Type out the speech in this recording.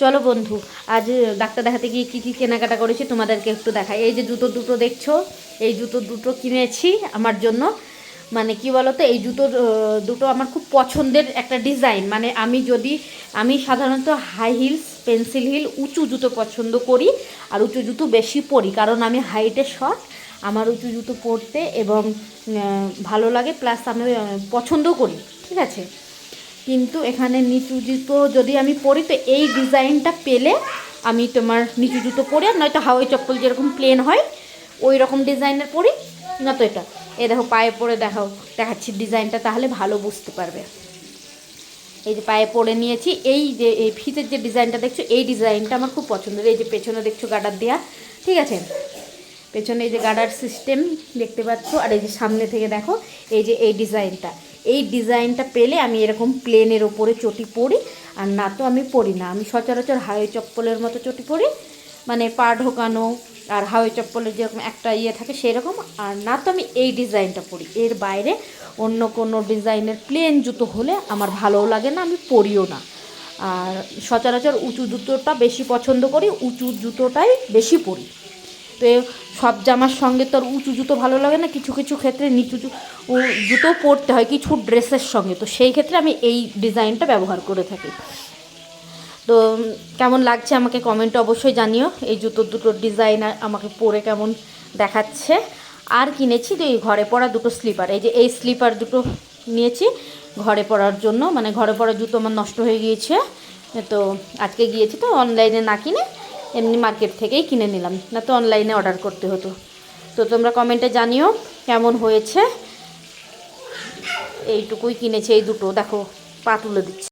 চলো বন্ধু, আজ ডাক্তার দেখাতে গিয়ে কী কী কেনাকাটা করেছি তোমাদেরকে একটু দেখাই। এই যে জুতো দুটো দেখছো, এই জুতো দুটো কিনেছি আমার জন্য। মানে কি বলো তো, এই জুতো দুটো আমার খুব পছন্দের একটা ডিজাইন। মানে আমি সাধারণত হাই হিলস, পেন্সিল হিল, উঁচু জুতো পছন্দ করি। আর উঁচু জুতো বেশি পরি, কারণ আমি হাইটে শর্ট। আমার উঁচু জুতো পরতে এবং ভালো লাগে, প্লাস আমি পছন্দও করি, ঠিক আছে। কিন্তু এখানে নিচু জুতো যদি আমি পরি, তো এই ডিজাইনটা পেলে আমি তোমার নিচু জুতো পরি, আর নয়তো হাওয়াই চপ্পল যেরকম প্লেন হয় ওই রকম ডিজাইনের পরি, নয়তো এটা। দেখো পায়ে পরে দেখাচ্ছি ডিজাইনটা, তাহলে ভালো বুঝতে পারবে। এই যে পায়ে পরে নিয়েছি, এই যে এই ফিতের যে ডিজাইনটা দেখছো, এই ডিজাইনটা আমার খুব পছন্দের। এই যে পেছনে দেখছো গার্ডার দেওয়া, ঠিক আছে। পেছনে এই যে গার্ডার সিস্টেম দেখতে পাচ্ছ, আর এই যে সামনে থেকে দেখো এই ডিজাইনটা পেলে আমি এরকম প্লেনের ওপরে চটি পরি। আর না তো আমি পরি না, আমি সচরাচর হাওয়াই চপ্পলের মতো চটি পরি, মানে পা ঢোকানো। আর হাওয়াই চপ্পলের যেরকম একটা ইয়ে থাকে সেই রকম। আর না তো আমি এই ডিজাইনটা পরি, এর বাইরে অন্য কোনো ডিজাইনের প্লেন জুতো হলে আমার ভালোও লাগে না, আমি পরিও না। আর সচরাচর উঁচু জুতোটা বেশি পছন্দ করি, উঁচু জুতোটাই বেশি পরি। তো সব জামার সঙ্গে তো আর উঁচু জুতো ভালো লাগে না, কিছু কিছু ক্ষেত্রে নিচু জুতো পরতে হয় কিছু ড্রেসের সঙ্গে। তো সেই ক্ষেত্রে আমি এই ডিজাইনটা ব্যবহার করে থাকি। তো কেমন লাগছে আমাকে কমেন্টে অবশ্যই জানিও। এই দুটোর ডিজাইন আমাকে পরে কেমন দেখাচ্ছে। আর কিনেছি তো এই ঘরে পরা দুটো স্লিপার, এই যে এই স্লিপার দুটো নিয়েছি ঘরে পরার জন্য। মানে ঘরে পরা জুতো আমার নষ্ট হয়ে গিয়েছে, তো আজকে গিয়েছি তো অনলাইনে না কিনে এমনি মার্কেট থেকেই কিনে নিলাম, না তো অনলাইনে অর্ডার করতে হতো। তো তোমরা কমেন্টে জানিও কেমন হয়েছে। এইটুকুই কিনেছি, এই দুটো দেখো পা তুলে দিচ্ছি।